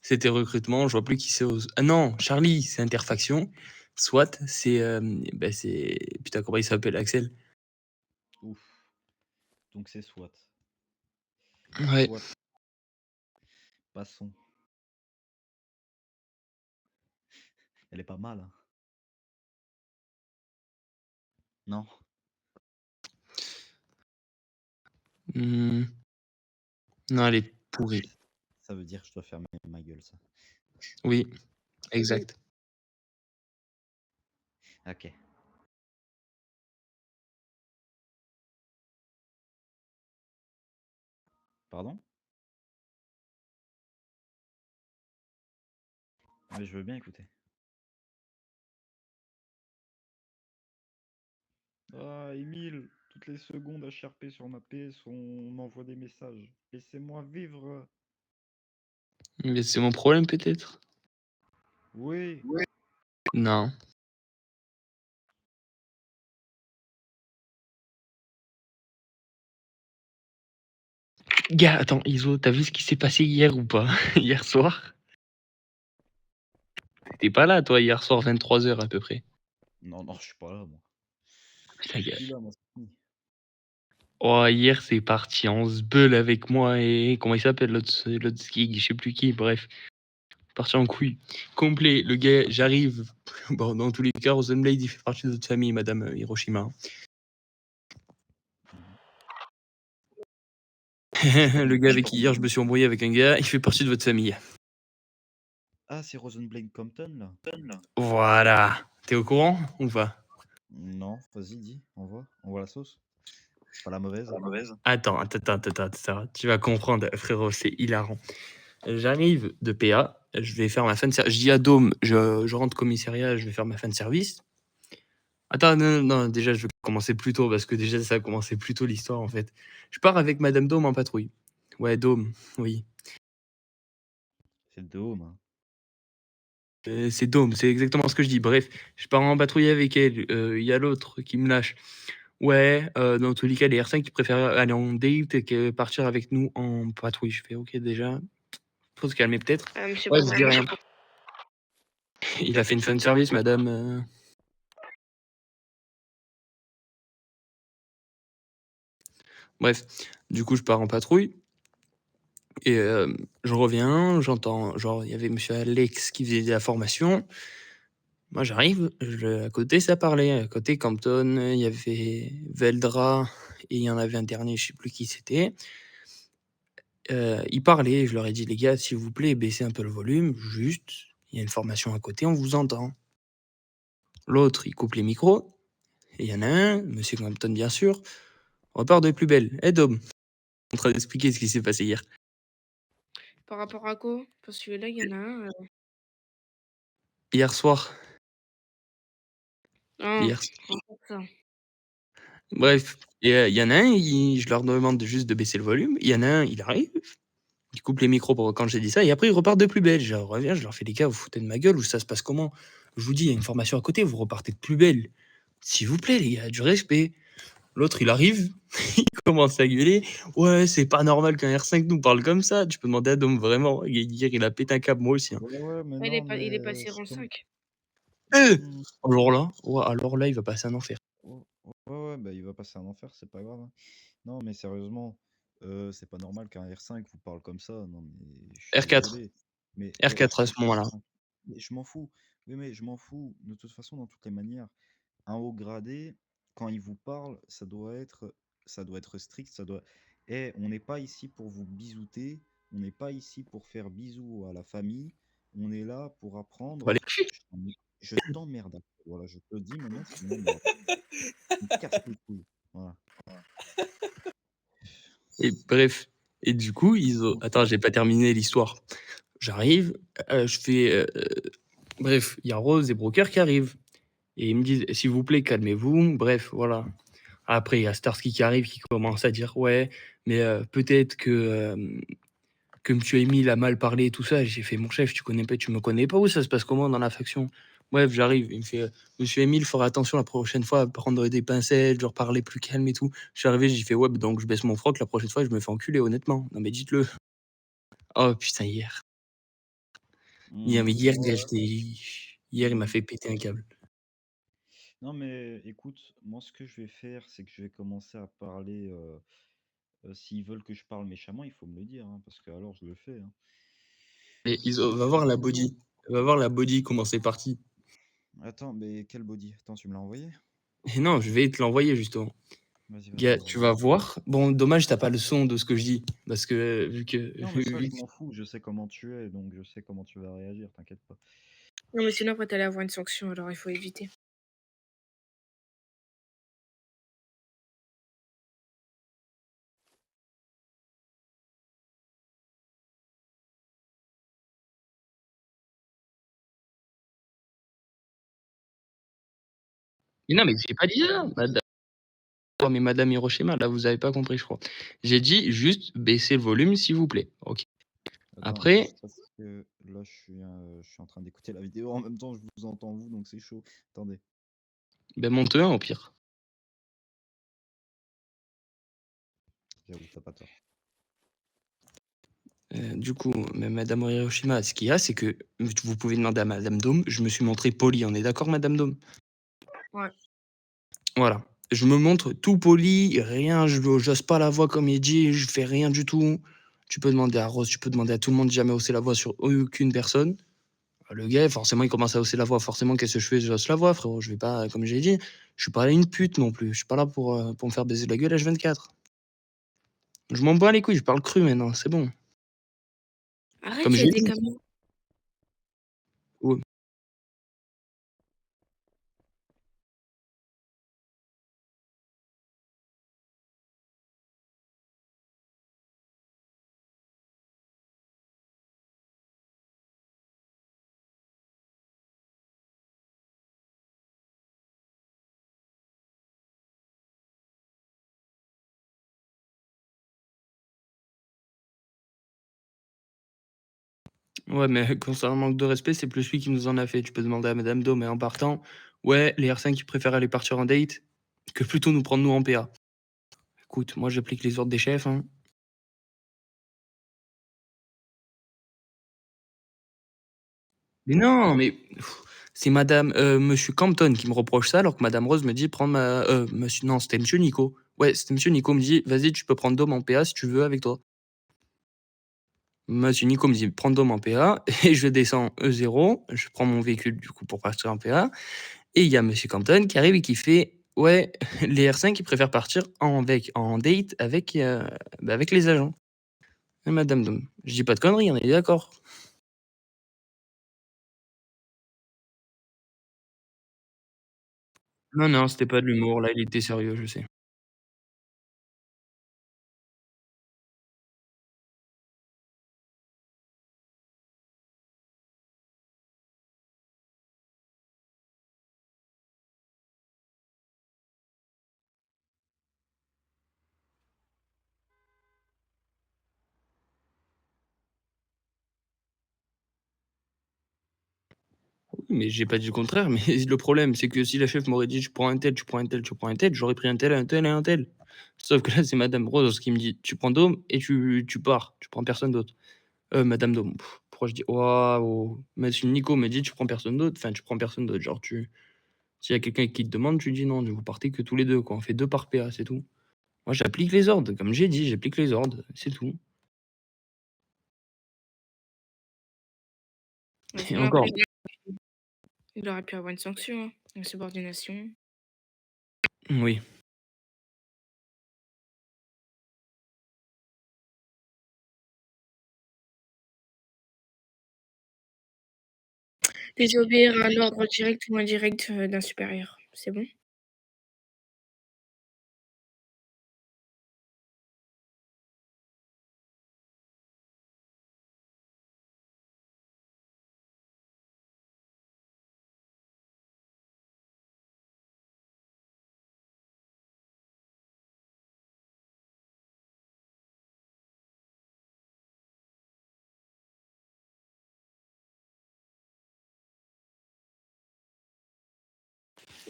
C'était recrutement, je vois plus qui c'est aux ah non, Charlie, c'est interfaction. SWAT, c'est putain, comment il s'appelle, Axel? Ouf. Donc c'est SWAT. Ouais. SWAT, passons. Elle est pas mal, hein. Non? Mmh, non, elle est pourrie. Ça veut dire que je dois fermer ma gueule, ça. Oui, exact. OK. Pardon? Mais je veux bien écouter. Ah, Emile, toutes les secondes HRP sur ma PS, on m'envoie des messages. Laissez-moi vivre. Mais c'est mon problème peut-être? Oui. Non. Gars, attends, Iso, tu vu ce qui s'est passé hier ou pas? Hier soir? Tu pas là toi hier soir 23h à peu près? Non, non, je suis pas là, moi. Putain, Je suis gars. plus là, moi, c'est fini. Oh, hier c'est parti en sbeul avec moi et comment il s'appelle l'autre skig, je sais plus qui, bref. Parti en couille. Complet, le gars, j'arrive. Bon, dans tous les cas, Rosenblade, il fait partie de notre famille, madame Hiroshima. Le gars avec qui hier je me suis embrouillé avec un gars, il fait partie de votre famille. Ah, c'est Rosenblade Compton, là? Voilà. T'es au courant ou pas? Non, vas-y, dis, envoie la sauce. Pas la mauvaise. Attends. Tu vas comprendre, frérot, c'est hilarant. J'arrive de PA, je vais faire ma fin de service. Je dis à Dôme, je rentre commissariat, je vais faire ma fin de service. Attends, non, déjà, je vais commencer plus tôt parce que déjà, ça a commencé plus tôt l'histoire en fait. Je pars avec Madame Dôme en patrouille. Ouais, Dôme, oui. C'est le Dôme, hein. C'est Dôme, c'est exactement ce que je dis. Bref, je pars en patrouille avec elle. Il y a l'autre qui me lâche. Ouais, dans tous les cas, les R5 qui préfèrent aller en date que partir avec nous en patrouille. Je fais ok, déjà, faut se calmer peut-être. Monsieur Ouais, je dis rien. Bourgogne. Il a fait une fin de service, madame. Bref, du coup, je pars en patrouille. Et je reviens, j'entends, genre, il y avait monsieur Alex qui faisait de la formation. Moi, j'arrive, à côté, ça parlait. À côté, Campton, il y avait Veldra et il y en avait un dernier, je sais plus qui c'était. Ils parlaient, je leur ai dit: «Les gars, s'il vous plaît, baissez un peu le volume, juste, il y a une formation à côté, on vous entend». L'autre, il coupe les micros et il y en a un, monsieur Campton bien sûr, repart de plus belle: «Eh Dom!» en train d'expliquer ce qui s'est passé hier. Par rapport à quoi? Parce que là, il y en a un, Hier soir, ah, hier encore ça. bref, et il y en a un, je leur demande juste de baisser le volume. Il y en a un, il arrive, il coupe les micros pour quand j'ai dit ça et après il repart de plus belle. Je reviens, je leur fais: «Les gars, vous foutez de ma gueule ou ça se passe comment? Je vous dis, il y a une formation à côté, vous repartez de plus belle. S'il vous plaît les gars, du respect». L'autre, il arrive, il commence à gueuler: «Ouais, c'est pas normal qu'un R5 nous parle comme ça. Tu peux demander à Dom, vraiment». Hier, il a pété un câble, moi aussi, hein. Ouais, ouais, mais Ah, non, il est mais passé rang 5. Mmh. Alors là, ouais, alors là, il va passer un enfer. Ouais, ouais, bah, il va passer un enfer, c'est pas grave, hein. Non, mais sérieusement, c'est pas normal qu'un R5 vous parle comme ça. Non, mais je suis R4, désolé. Mais ouais, R4 à ce R4, moment-là. R5. Mais je m'en fous. Oui, mais je m'en fous. De toute façon, dans toutes les manières, un haut gradé, quand il vous parle, ça doit être strict, ça doit. Eh, on n'est pas ici pour vous bisouter. On n'est pas ici pour faire bisous à la famille. On est là pour apprendre. Allez. Je t'emmerde. Voilà, je te le dis maintenant, tu m'emmerdes. Tu me casses les couilles. Voilà. Et bref, et du coup, ils ont attends, j'ai pas terminé l'histoire. J'arrive, je fais, bref, il y a Rose et Broker qui arrivent et ils me disent: «S'il vous plaît, calmez-vous». Bref, voilà. Après, il y a Starsky qui arrive, qui commence à dire: «Ouais, mais peut-être que monsieur Émile a mal parlé et tout ça». J'ai fait: «Mon chef, tu me connais pas ou ça se passe comment dans la faction?» Bref, j'arrive, il me fait: «Monsieur Émile, fera attention la prochaine fois à prendre des pincettes, genre parler plus calme et tout». Je suis arrivé, j'ai fait: «Ouais, bah, donc je baisse mon froc, la prochaine fois, je me fais enculer, honnêtement. Non mais dites-le». Oh putain, hier. Hier mais hier, Ouais, gars, ouais. j'étais hier, il m'a Mmh. fait péter un câble. Non, mais écoute, moi, ce que je vais faire, c'est que je vais commencer à parler, s'ils veulent que je parle méchamment, il faut me le dire, hein, parce que alors je le fais, hein. Mais ils Je ont le va fais voir la directement. body. Va voir la body, comment c'est parti. Attends, mais quel body? Attends, tu me l'as envoyé? Et non, je vais te l'envoyer justement. Vas-y, vas-y, Gars, envoie, tu envoie. vas voir. Bon, dommage, tu as pas le son de ce que je dis parce que vu que Non, mais ça, je m'en fous, je sais comment tu es, donc je sais comment tu vas réagir, t'inquiète pas. Non, mais sinon, après, t'allais avoir une sanction, alors il faut éviter. mais non, mais j'ai pas dit ça, madame. Oh, mais madame Hiroshima, là, vous avez pas compris, je crois. J'ai dit juste baissez le volume, s'il vous plaît. OK. Attends, Après, juste parce que là, je suis en train d'écouter la vidéo en même temps, je vous entends vous, donc c'est chaud. Attendez. ben, monte un au pire. J'avoue, t'as pas tort. Du coup, madame Hiroshima, ce qu'il y a, c'est que vous pouvez demander à madame Dome, je me suis montré poli, on est d'accord, madame Dome? Ouais. Voilà. Je me montre tout poli, rien, j'ose pas la voix comme il dit, je fais rien du tout. Tu peux demander à Rose, tu peux demander à tout le monde, j'ai jamais haussé la voix sur aucune personne. Le gars, forcément, il commence à hausser la voix. Forcément, qu'est-ce que je fais? Je hausse la voix, frérot. Je vais pas, comme j'ai dit, je suis pas une pute non plus. Je suis pas là pour me faire baiser la gueule H24. Je m'en bats les couilles, je parle cru maintenant, c'est bon. Comme Arrête, il y a j'ai des dit. caméras. Ouais. Ouais, mais concernant le manque de respect, c'est plus lui qui nous en a fait. Tu peux demander à Madame Do, mais en partant, ouais, les R5 qui préfèrent aller partir en date que plutôt nous prendre nous en PA. Écoute, moi j'applique les ordres des chefs, hein. Mais non, mais c'est madame, monsieur Campton qui me reproche ça, alors que madame Rose me dit: «Prends ma» monsieur non, c'était monsieur Nico. Ouais, c'était monsieur Nico me dit: «Vas-y, tu peux prendre Dom en PA si tu veux avec toi». Monsieur Nico me dit: «Prends Dom en PA» et je descends E0, je prends mon véhicule du coup pour partir en PA et il y a monsieur Campton qui arrive et qui fait: «Ouais, les R5 ils préfèrent partir en date avec, avec les agents» et madame Dom. Je dis pas de conneries, on est d'accord? Non, non, c'était pas de l'humour, là, il était sérieux, je sais. Mais j'ai pas dit le contraire, mais le problème, c'est que si la chef m'aurait dit: «Tu prends un tel, tu prends un tel, tu prends un tel», j'aurais pris un tel, un tel et un tel. Sauf que là, c'est madame Rose qui me dit: «Tu prends Dom et tu pars, tu prends personne d'autre». Madame Dom, pourquoi je dis: «Waouh!» Monsieur Nico me dit: «Tu prends personne d'autre», enfin, tu prends personne d'autre, genre s'il y a quelqu'un qui te demande, tu dis: «Non, vous partez que tous les 2 quoi, on fait 2 par PA, c'est tout». Moi, j'applique les ordres, comme j'ai dit, j'applique les ordres, c'est tout Mais et sinon, après, encore il aurait pu avoir une sanction, hein, insubordination. oui. Désobéir à un ordre direct ou indirect, d'un supérieur. C'est bon?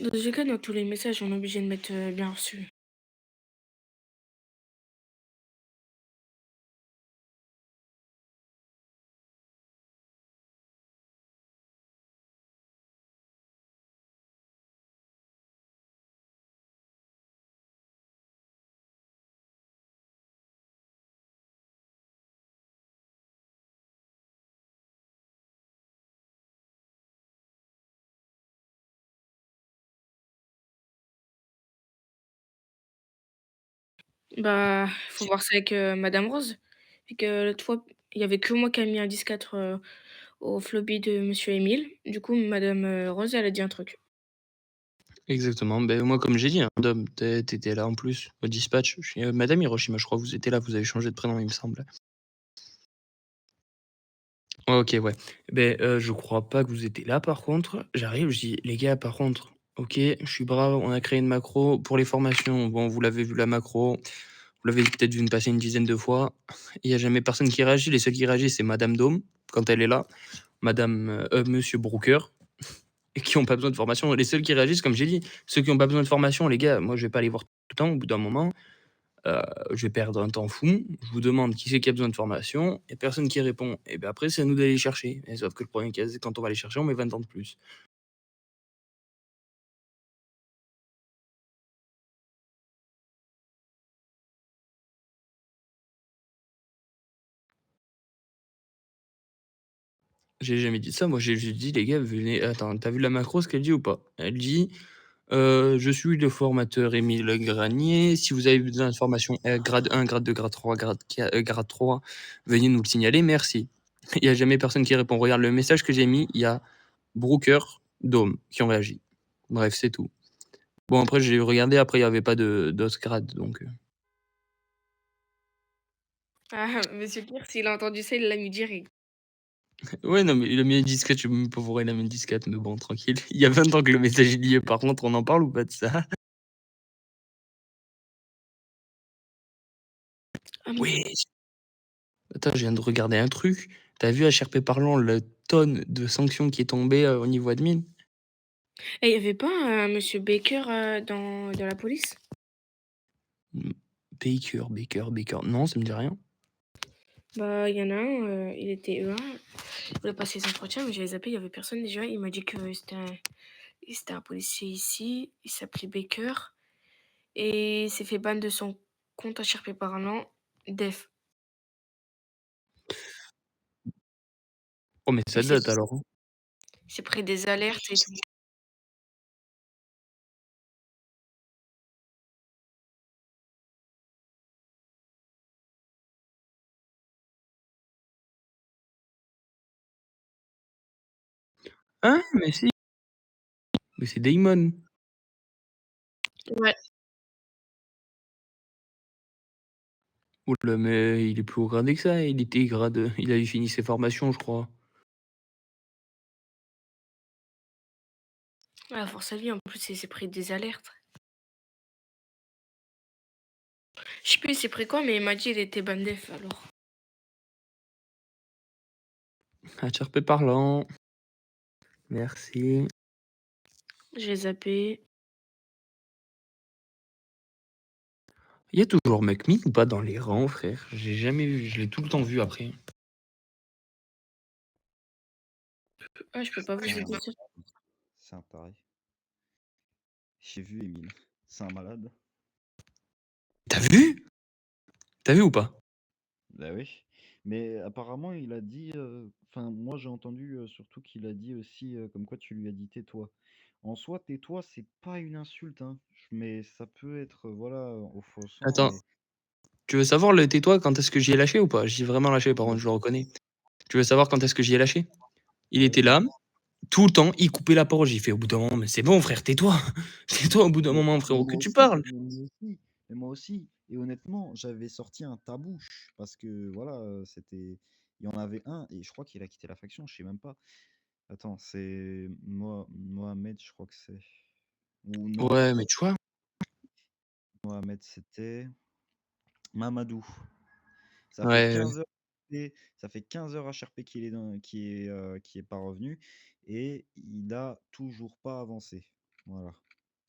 Dans tous les cas, dans tous les messages, on est obligé de mettre, bien reçu. Bah, faut J'ai voir ça avec, madame Rose. Et que l'autre fois, il y avait que moi qui a mis un 10-4, au Floby de monsieur Émile. Du coup, madame, Rose, elle a dit un truc. Exactement, beh, moi, comme j'ai dit, hein, Dom, tu étais là en plus, au dispatch. Madame Hiroshima, je crois, vous étiez là, vous avez changé de prénom, il me semble. Ouais, OK, ouais. Beh, je crois pas que vous étiez là par contre. J'arrive, je dis: «Les gars, par contre, OK, je suis brave, on a créé une macro pour les formations. Bon, vous l'avez vu la macro, vous l'avez peut-être vu me passer une dizaine de fois. Il y a jamais personne qui réagit. Les seuls qui réagissent, c'est madame Dôme, quand elle est là, monsieur Brooker et qui ont pas besoin de formation. Les seuls qui réagissent, comme j'ai dit, ceux qui ont pas besoin de formation, les gars, moi, je vais pas les voir tout le temps. Au bout d'un moment, je vais perdre un temps fou. Je vous demande qui c'est qui a besoin de formation, il y a personne qui répond et ben après c'est à nous d'aller les chercher et sauf que le problème qu'il y a, c'est quand on va les chercher, on met 20 ans de plus. J'ai jamais dit ça, moi j'ai juste dit: «Les gars, venez» attends, tu as vu la macro, ce qu'elle dit ou pas? Elle dit, «Je suis le formateur Émile Granier, si vous avez besoin d'informations, grade 1, grade 2, grade 3, grade 3, veuillez nous le signaler, merci». Il y a jamais personne qui répond. Regarde le message que j'ai mis, il y a Brooker, Dôme qui ont réagi. Bref, c'est tout. Bon après j'ai regardé, après il y avait pas de d'autres grades donc Ah, monsieur Pierre, s'il a entendu ça, il l'a mis direct. ouais, non, mais il a mis un disquette, je sais même pas pourquoi il a mis une disquette, mais bon, tranquille. Il y a 20 ans que le message est lié, par contre, on en parle ou pas de ça? Ah mais Oui. Attends, je viens de regarder un truc. Tu as vu HRP Parlant, le tonne de sanctions qui est tombée, au niveau admin? et il y avait pas un monsieur Baker, dans la police? Mmh, Baker, non, ça me dit rien. Bah, il y en a un, il était E1, il voulait passer ses entretiens, mais j'avais zappé, il y avait personne déjà. Il m'a dit que c'était un policier ici, il s'appelait Baker et il s'est fait ban de son compte HRP Parlant, def. Oh, mais Il ça s'est date alors, hein. il s'est pris des alertes et tout. Hein? Mais si, mais c'est Damon. Ouais. Ouh là, mais il est plus haut gradé que ça, il était grade, il avait fini ses formations, je crois. Ouais, force à lui, en plus, il s'est pris des alertes. Je sais plus il s'est pris quoi, mais il m'a dit il était ban def alors. HRP Parlant, merci. J'ai zappé. Il y a toujours McMinn ou pas dans les rangs, frère? J'ai jamais vu, je l'ai tout le temps vu après. Ah, je peux pas C'est vous aider un, sur c'est un taré. J'ai vu Émile. C'est un malade. T'as vu? T'as vu ou pas? Bah oui. Mais apparemment, il a dit. Enfin, moi, j'ai entendu surtout qu'il a dit aussi comme quoi tu lui as dit tais-toi. En soi, tais-toi, c'est pas une insulte, hein. Mais ça peut être, voilà, offensant. Attends, Mais tu veux savoir le tais-toi quand est-ce que j'y ai lâché ou pas? J'y ai vraiment lâché par contre, je le reconnais. Tu veux savoir quand est-ce que j'y ai lâché? Il ouais, était vas-y. là, tout le temps, il coupait la parole. J'ai fait: «Au bout d'un moment, mais c'est bon frère, tais-toi! Tais-toi au bout d'un moment Mais frérot, que moi tu aussi, parles!» mais moi aussi, mais moi aussi. Et honnêtement, j'avais sorti un tabouche parce que voilà, c'était. Il y en avait un et je crois qu'il a quitté la faction, je sais même pas. Attends, c'est Mohamed, je crois que c'est. Ou non, Ouais, mais tu vois? Mohamed, c'était Mamadou. Ça fait Ouais, 15 heures, ça fait 15 heures HRP qu'il est qui est pas revenu et il a toujours pas avancé. Voilà.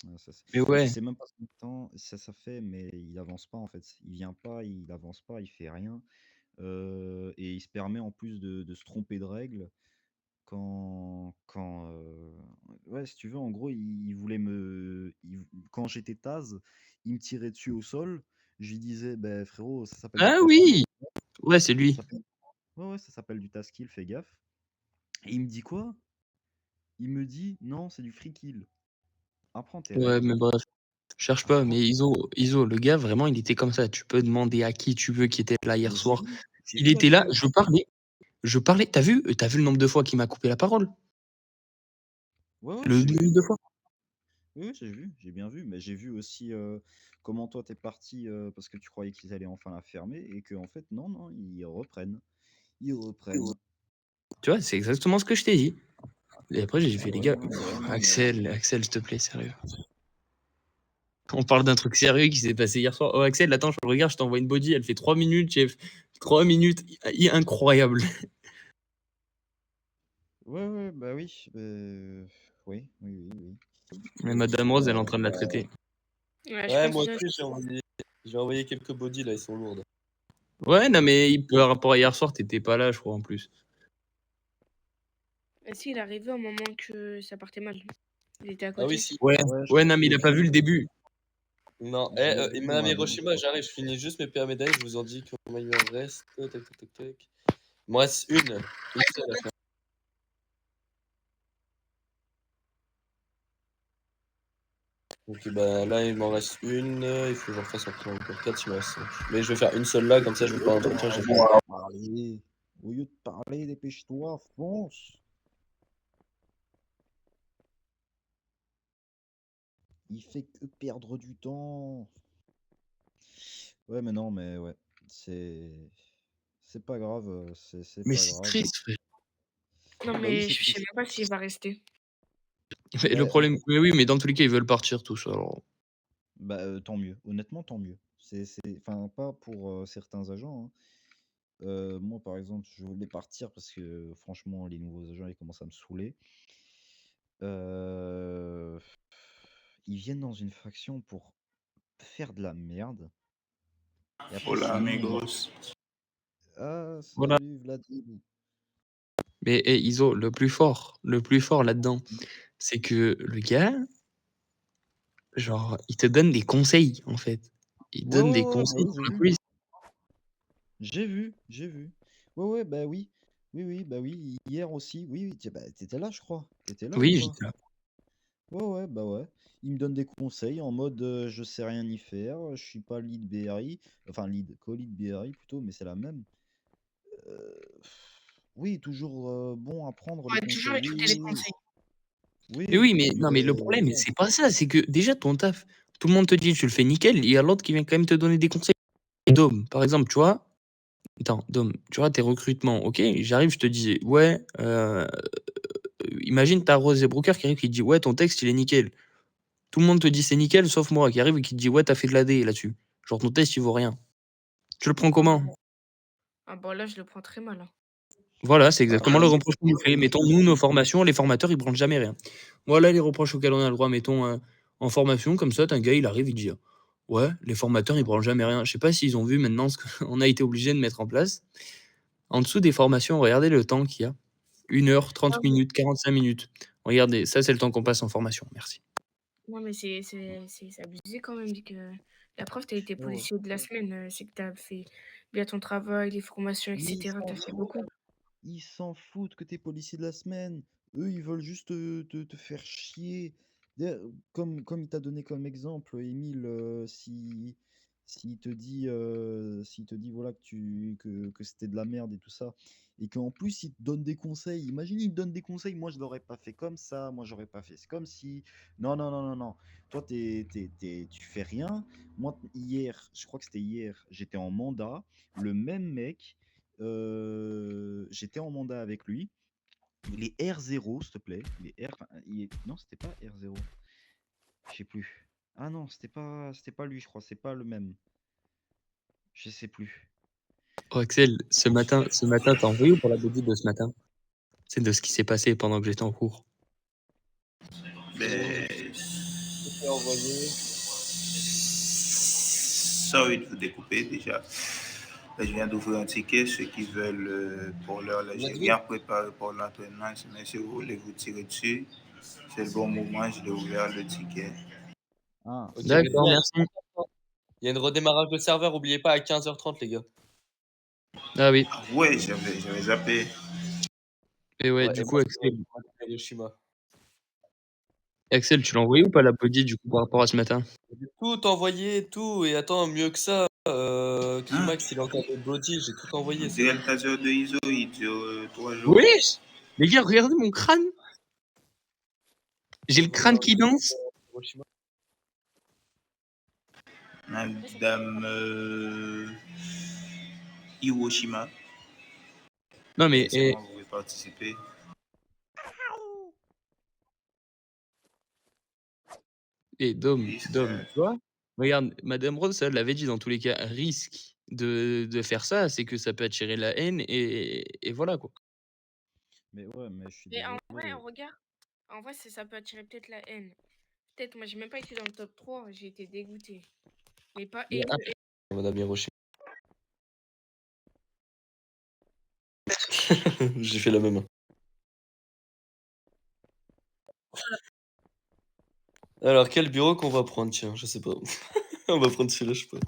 mais Je ouais. sais même pas combien de temps ça fait, mais il avance pas en fait. Il vient pas, il avance pas, il fait rien. Et il se permet en plus de se tromper de règles ouais, si tu veux, en gros, il voulait quand j'étais Taz, il me tirait dessus au sol. Je lui disais, ben frérot, ça s'appelle du Ah task. oui! Ouais, c'est Ça lui. s'appelle Ouais, ouais, ça s'appelle du task kill, fais gaffe. Et il me dit quoi? Il me dit: «Non, c'est du free kill. Apprends tes Ouais, règles». mais bref. Cherche pas, mais Iso, le gars, vraiment, il était comme ça. Tu peux demander à qui tu veux qui était là hier Mais soir. j'ai Il vu la était là, vidéo. je parlais. T'as vu le nombre de fois qu'il m'a coupé la parole? Ouais, Le j'ai nombre vu. de fois. Oui, j'ai vu, j'ai bien vu, mais j'ai vu aussi comment toi t'es parti parce que tu croyais qu'ils allaient enfin la fermer et que en fait non, non, ils reprennent. Ils reprennent. Tu vois, c'est exactement ce que je t'ai dit. Et après, j'ai Ah fait, les ouais, gars, non, mais non, mais Axel, s'il te plaît, sérieux. On parle d'un truc sérieux qui s'est passé hier soir. Oh, Axel, attends, je regarde, je t'envoie une body, elle fait 3 minutes, chef. 3 minutes, incroyable. ouais, ouais, bah oui, oui, oui, oui, oui. Mais Oui, Madame Rose, elle est en train de la traiter. Ouais, je Ouais, pense moi bien. aussi, j'ai envoyé quelques bodies là, ils sont lourdes. Ouais, non, mais par rapport à hier soir, t'étais pas là, je crois, en plus. Et si, il est arrivé au moment que ça partait mal. Il était à Ah oui, côté. si. Ouais, Ouais, je ouais, pense non, mais que il a pas vu le début. Non, je l'ai et vu dans Madame la bouche. Hiroshima, j'arrive, je finis juste mes PA médailles, je vous en dis combien il me reste. Tac, tac, tac, tac. Il me reste une seule à faire. Donc bah, là, il m'en reste une, il faut que j'en fasse encore 4, il me reste 5. Mais je vais faire une seule là, comme ça je vais pas l'entretien, j'ai fait. Parler. Au lieu de parler, dépêche-toi, fonce. Il fait que perdre du temps. Ouais, mais non, mais ouais, c'est c'est pas grave, c'est Mais pas c'est grave. triste, frère. Non, Bah oui, mais c'est je sais triste. même pas s'il va rester. Mais le Bah, problème, mais oui, mais dans tous les cas, ils veulent partir tous. Alors, tant mieux. Honnêtement, tant mieux. Enfin, pas pour certains agents, hein. Moi, par exemple, je voulais partir parce que franchement, les nouveaux agents, ils commencent à me saouler. Euh, Ils viennent dans une faction pour faire de la merde. Et après, Hola sinon, amigos. ah, voilà. salut Vladimir. Mais Iso, le plus fort là-dedans, c'est que le gars, genre, il te donne des conseils, en fait. Il Ouais, donne ouais, des ouais, bah conseils oui, pour j'ai la vu. police. J'ai vu, j'ai vu. Ouais, ouais, bah oui. Oui, oui, bah oui. Hier aussi. Oui, oui, bah, t'étais là, je crois. T'étais là ou Oui, pas? j'étais là. Ouais, ouais, bah ouais. Il me donne des conseils en mode je sais rien y faire, je suis pas lead BRI, enfin lead, co-lead BRI plutôt, mais c'est la même. Euh, oui, toujours bon à prendre les Ouais, toujours conseils. Oui, écouter oui, les oui. conseils. Mais Oui, oui, mais non, mais le mais problème, bon. c'est pas ça. C'est que déjà, ton taf, tout le monde te dit, tu le fais nickel. Il y a l'autre qui vient quand même te donner des conseils. Dom, par exemple, tu vois. Attends, Dom, tu vois, tes recrutements, ok, j'arrive, je te dis, ouais, imagine, t'as Rose et Brooker qui arrive, qui te dit, ouais, ton texte, il est nickel. Tout le monde te dit c'est nickel, sauf moi, qui arrive et qui te dit, ouais, t'as fait de la D là-dessus. Genre, ton test, il vaut rien. Tu le prends Ah comment? bon, ah bon, là, je le prends très mal, hein. Voilà, c'est Ah exactement le oui, reproche qu'on nous fait. Mettons, nous, nos formations, les formateurs, ils branlent jamais rien. Voilà les reproches auxquels on a le droit. Mettons, en formation, comme ça, t'as un gars, il arrive, il dit, ouais, les formateurs, ils branlent jamais rien. Je sais pas s'ils ont vu maintenant ce qu'on a été obligé de mettre en place. En dessous des formations, regardez le temps qu'il y a. 1 heure, 30 minutes, 45 minutes. Regardez, ça, c'est le temps qu'on passe en formation. Merci. Non, mais c'est abusé quand même. Que la preuve, tu as été ouais. policier de la semaine. C'est que tu as fait bien ton travail, les formations, Mais etc. Tu as fait beaucoup. ils s'en foutent que t'es policier de la semaine. Eux, ils veulent juste te faire chier. Comme il t'a donné comme exemple, Émile, si, s'il te dit voilà, que c'était de la merde et tout ça, et qu'en plus il te donne des conseils. Imagine, il te donne des conseils. Moi, je l'aurais pas fait comme ça. Moi, j'aurais pas fait. C'est comme si. Non, non, non, non, non. Toi, tu fais rien. Moi, hier, je crois que c'était hier, j'étais en mandat. Le même mec. J'étais en mandat avec lui. Il est R0, s'il te plaît. Il est R. Enfin, non, c'était pas R0. Je sais plus. Ah non, c'était pas lui, je crois. C'est pas le même. Je sais plus. Oh, Axel, ce matin, t'as envoyé pour la body de ce matin? C'est de ce qui s'est passé pendant que j'étais en cours. Ben, Je peux envoyer. sorry de vous découper déjà. Ben, je viens d'ouvrir un ticket. Ceux qui veulent, pour l'heure, là, j'ai rien préparé pour l'entraînement. Mais si vous voulez vous tirer dessus, c'est le bon moment. Je l'ai ouvert le ticket. Ah, Ok, mais D'accord, merci. il y a une redémarrage de serveur, oubliez pas à 15h30, les gars. Ah oui. Ah ouais, j'avais zappé. Et ouais, Ouais, du et coup, moi, Axel, c'est Hiroshima. Axel, tu l'as envoyé ou pas la body du coup par rapport à ce matin? J'ai tout envoyé, tout. Et attends, mieux que ça, Hein? Climax, il a encore des body, j'ai tout envoyé. On Ça. dirait le taser de ISO, il dure 3 jours. Wesh! Les gars, regardez mon crâne! J'ai le crâne qui danse! Hiroshima. Madame Hiroshima, Non mais, c'est bon, vous pouvez participer. Dom, Oui, c'est Dom, ça. tu vois? Regarde, Madame Rose, elle l'avait dit dans tous les cas, risque de faire ça, c'est que ça peut attirer la haine et voilà quoi. Mais ouais, mais je suis Mais en vrai, désolé. regarde, en vrai, ça peut attirer peut-être la haine. Peut-être, moi, j'ai même pas été dans le top 3, j'ai été dégoûté. Mais pas Mais haineux. Madame Hiroshima. J'ai fait la même. Alors, quel bureau qu'on va prendre? Tiens, je sais pas. On va prendre celui-là, je sais pas.